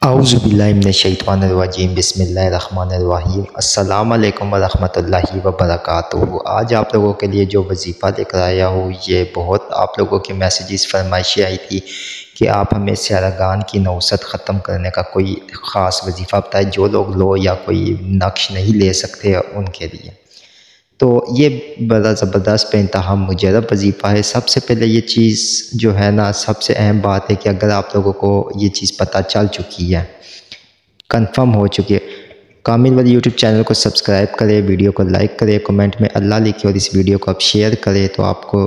औज़ुबिल्लाहि मिनश्शैतानिर्रजीम बिस्मिल्लाहिर्रहमानिर्रहीम अस्सलाम वालेकुम वरहमतुल्लाहि वबरकातुहू। आज आप लोगों के लिए जो वजीफ़ा लेकर आया हूँ, ये बहुत आप लोगों के मैसेजेस फरमाइशें आई थी कि आप हमें सैरागान की नौसत ख़त्म करने का कोई ख़ास वजीफ़ा बताएं, जो लोग लो या कोई नक्श नहीं ले सकते उनके लिए। तो ये बड़ा ज़बरदस्त बेइंतहा मुजर्रब वजीफ़ा है। सबसे पहले ये चीज़ जो है ना, सबसे अहम बात है कि अगर आप लोगों को ये चीज़ पता चल चुकी है, कंफर्म हो चुकी है, कामिल वाली यूट्यूब चैनल को सब्सक्राइब करें, वीडियो को लाइक करें, कमेंट में अल्लाह लिखें और इस वीडियो को आप शेयर करें तो आपको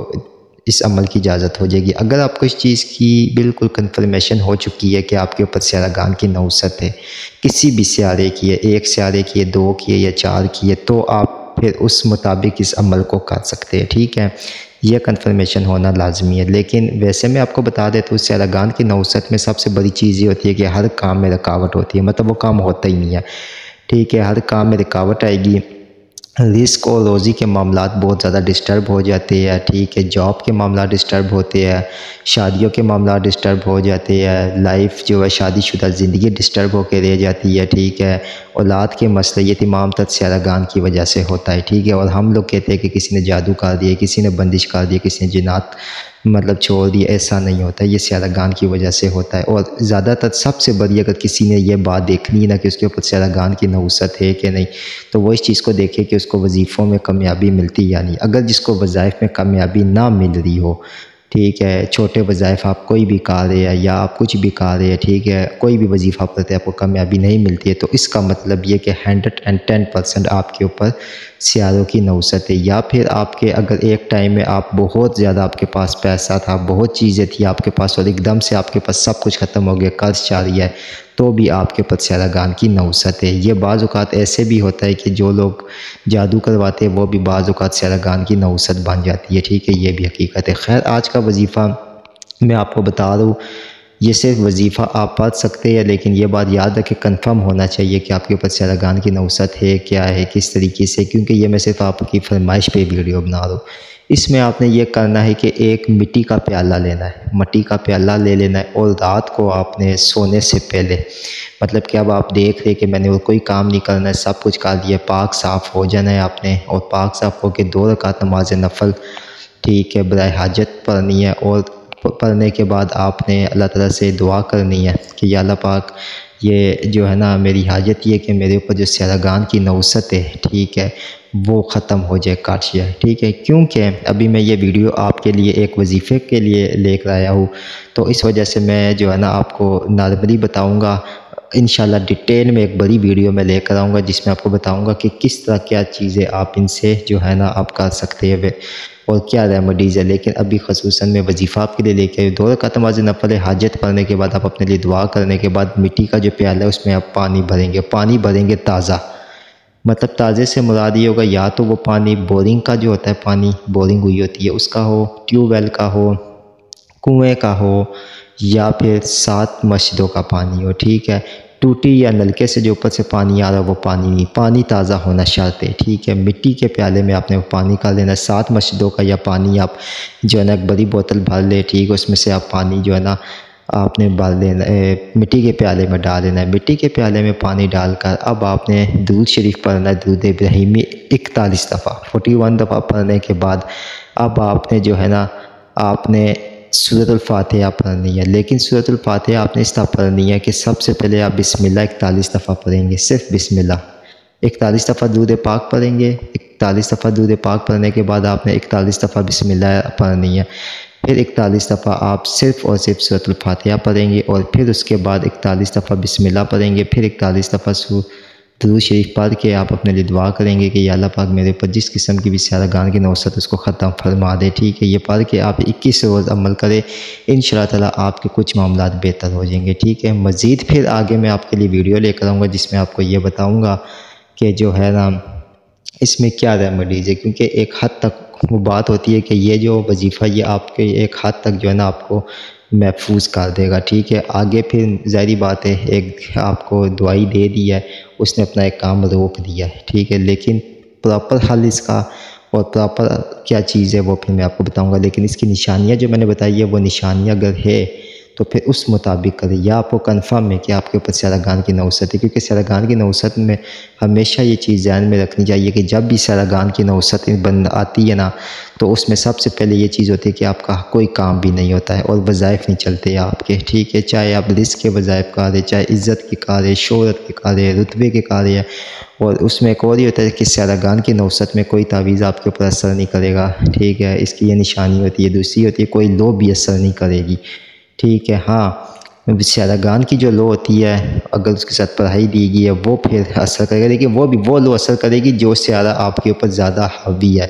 इस अमल की इजाज़त हो जाएगी। अगर आपको इस चीज़ की बिल्कुल कंफर्मेशन हो चुकी है कि आपके ऊपर सैरागान की नौसत है, किसी भी स्यारे की है, एक स्यारे की है, दो की है या चार की है, तो आप फिर उस मुताबिक इस अमल को कर सकते हैं। ठीक है, यह कंफर्मेशन होना लाजमी है। लेकिन वैसे मैं आपको बता देता हूँ, सैरागान की नौसत में सबसे बड़ी चीज़ ये होती है कि हर काम में रुकावट होती है, मतलब वो काम होता ही नहीं है। ठीक है, हर काम में रुकावट आएगी, रिस्क और रोज़ी के मामलात बहुत ज़्यादा डिस्टर्ब हो जाते हैं। ठीक है, जॉब के मामला डिस्टर्ब होते हैं, शादियों के मामला डिस्टर्ब हो जाते हैं, लाइफ जो है शादीशुदा ज़िंदगी डिस्टर्ब होकर रह जाती है। ठीक है, औलाद के मसले ये तमाम तक सैरागान की वजह से होता है। ठीक है, और हम लोग कहते हैं कि किसी ने जादू कर दिया, किसी ने बंदिश कर दिया, किसी ने जिन्नात मतलब छोड़ दिया, ऐसा नहीं होता, ये सैरागान की वजह से होता है। और ज़्यादातर सबसे बड़ी अगर किसी ने यह बात देखनी है ना कि उसके ऊपर सैरागान की नौसत है कि नहीं, तो वो इस चीज़ को देखे कि उसको वजीफ़ों में कामयाबी मिलती या नहीं। अगर जिसको वज़ाइफ में कामयाबी ना मिल रही हो, ठीक है, छोटे वज़ाइफ आप कोई भी कर रहे हैं या आप कुछ भी कर रहे हैं, ठीक है, कोई भी वजीफ़ा पढ़ते हैं आपको कामयाबी नहीं मिलती है, तो इसका मतलब ये कि 110% आपके ऊपर सियारों की नौसत है। या फिर आपके अगर एक टाइम में आप बहुत ज़्यादा आपके पास पैसा था, बहुत चीज़ें थी आपके पास और एकदम से आपके पास सब कुछ ख़त्म हो गया, कर्ज जारी है, तो भी आपके ऊपर सैरागान की नौसत है। ये बाज़ औक़ात ऐसे भी होता है कि जो लोग जादू करवाते हैं वो भी बाज़ औक़ात सैरागान की नौसत बन जाती है। ठीक है, ये भी हकीकत है। खैर, आज का वजीफ़ा मैं आपको बता रहा हूँ, ये सिर्फ वजीफ़ा आप पढ़ सकते हैं, लेकिन ये बात याद रखें, कंफर्म होना चाहिए कि आपके ऊपर सैरागान की नौसत है, क्या है, किस तरीके से, क्योंकि ये मैं सिर्फ आपकी फरमाइश पे वीडियो बना रहा हूँ। इसमें आपने ये करना है कि एक मिट्टी का प्याला लेना है, मिट्टी का प्याला ले लेना है और रात को आपने सोने से पहले, मतलब कि अब आप देख रहे कि मैंने और कोई काम नहीं करना है, सब कुछ कर दिया, पाक साफ़ हो जाना है आपने, और पाक साफ़ होकर 2 रकात नमाज नफल, ठीक है, बराए हाजत पढ़नी है। और पढ़ने के बाद आपने अल्लाह ताला से दुआ करनी है कि या अल्लाह पाक, ये जो है ना, मेरी हाजत ये कि मेरे ऊपर जो सैरागान की नौसत है, ठीक है, वो ख़त्म हो जाए, काट जाए। ठीक है, क्योंकि अभी मैं ये वीडियो आपके लिए एक वजीफ़े के लिए लेकर आया हूँ, तो इस वजह से मैं जो है ना आपको नॉर्मली बताऊँगा। इंशाल्लाह डिटेल में एक बड़ी वीडियो मैं लेकर आऊँगा जिसमें आपको बताऊँगा कि किस तरह क्या चीज़ें आप इनसे जो है ना आप कर सकते हैं और क्या रेमेडीज़ है। लेकिन अभी ख़ुसूसन मैं वजीफ़ा आपके लिए लेके आया 2 रकात नमाज़ नफल हाजत पढ़ने के बाद आप अपने लिए दुआ करने के बाद मिट्टी का जो प्याला है उसमें आप पानी भरेंगे, पानी भरेंगे ताज़ा, मतलब ताज़े से मुराद ये होगा या तो वो पानी बोरिंग का जो होता है, पानी बोरिंग हुई होती है उसका हो, ट्यूबवेल का हो, कुएँ का हो, या फिर 7 मस्जिदों का पानी हो। ठीक है, टूटी या नलके से जो ऊपर से पानी आ रहा है वो पानी नहीं, पानी ताज़ा होना शर्त है। ठीक है, मिट्टी के प्याले में आपने वो पानी का लेना, 7 मस्जिदों का या पानी आप जो है ना एक बड़ी बोतल भर ले, ठीक है, उसमें से आप पानी जो है ना आपने भर लेना, मिट्टी के प्याले में डाल देना है। मिट्टी के प्याले में पानी डालकर अब आपने दुरूद शरीफ पढ़ना है, दुरूद इब्राहिमी 41 दफ़ा, 41 दफ़ा पढ़ने के बाद अब आपने जो है ना आपने सूरतुल फातिहा पढ़नी है। लेकिन सूरतुल फातिहा आपने इस तरह पढ़नी है कि सबसे पहले आप बिस्मिल्लाह 41 दफ़ा पढ़ेंगे, सिर्फ बिस्मिल्लाह 41 दफ़ा दुरूद पाक पढ़ेंगे। 41 दफ़ा दुरूद पाक पढ़ने के बाद आपने 41 दफ़ा बिस्मिल्लाह पढ़नी है। फिर 41 दफ़ा आप सिर्फ़ और सिर्फ सूरतुल फातिहा पढ़ेंगे और फिर उसके बाद 41 दफ़ा बिस्मिल्लाह पढ़ेंगे। फिर 41 दफ़ा दुरूद शरीफ पढ़ के आप अपने लिए दुआ करेंगे कि या अल्लाह पाक मेरे ऊपर जिस किस्म की भी सैरागान की नौसत उसको ख़त्म फरमा दे। ठीक है, ये पढ़ के आप 21 रोज़ अमल करें, इंशाअल्लाह ताला आपके कुछ मामलात बेहतर हो जाएंगे। ठीक है, मज़ीद फिर आगे मैं आपके लिए वीडियो लेकर आऊँगा जिसमें आपको ये बताऊँगा कि जो है ना इसमें क्या रेमेडीज़ है, क्योंकि एक हद तक वो बात होती है कि ये जो वजीफ़ा ये आपके एक हद तक जो है ना आपको महफूज कर देगा। ठीक है, आगे फिर ज़ाहिर बात है एक आपको दवाई दे दी है, उसने अपना एक काम रोक दिया है। ठीक है, लेकिन प्रॉपर हल इसका और प्रॉपर क्या चीज़ है वो फिर मैं आपको बताऊंगा। लेकिन इसकी निशानियां जो मैंने बताई है वो निशानियां अगर है तो फिर उस मुताबिक करें। या आपको कन्फर्म है कि आपके ऊपर सैरागान की नौसत है, क्योंकि सैरागान की नौसत में हमेशा ये चीज़ ध्यान में रखनी चाहिए कि जब भी सैरागान की नौसत बंद आती है ना, तो उसमें सबसे पहले ये चीज़ होती है कि आपका कोई काम भी नहीं होता है और वज़ाइफ नहीं चलते आपके, ठीक है। चाहे आप रिस्क के वज़ाइफ कार्य, चाहे इज़्ज़त के कार्य, शोहरत के कार्य, रुतबे के कार्य। और उसमें एक और ही होता है कि सैरागान की नौसत में कोई तावीज़ आपके ऊपर असर नहीं करेगा, ठीक है। इसकी ये निशानी होती है। दूसरी होती है कोई लो भी असर नहीं करेगी, ठीक है। हाँ, सैरागान की जो लो होती है, अगर उसके साथ पढ़ाई दी गई है, वो फिर असर करेगा, लेकिन वो लो असर करेगी जो स्यारा आपके ऊपर ज़्यादा हावी है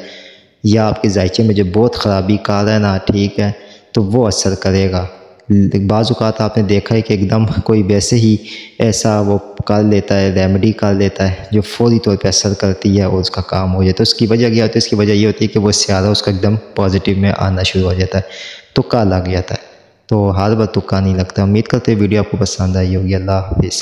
या आपके जायचे में जो बहुत ख़राबी कार है ना, ठीक है, तो वो असर करेगा। बाज़ औक़ात आपने देखा है कि एकदम कोई वैसे ही ऐसा वो कर लेता है, रेमेडी कर लेता है जो फ़ौरी तौर पे असर करती है और उसका काम हो जाए। तो उसकी वजह क्या होती है? इसकी वजह ये होती है कि वो स्यारा उसका एकदम पॉजिटिव में आना शुरू हो जाता है, तुक्का लग जाता है। तो हर बार तुक्का नहीं लगता। उम्मीद करते हैं वीडियो आपको पसंद आई होगी। अल्लाह हाफ़िज़।